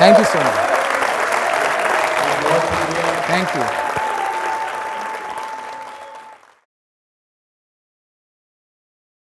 Thank you so much. Thank you.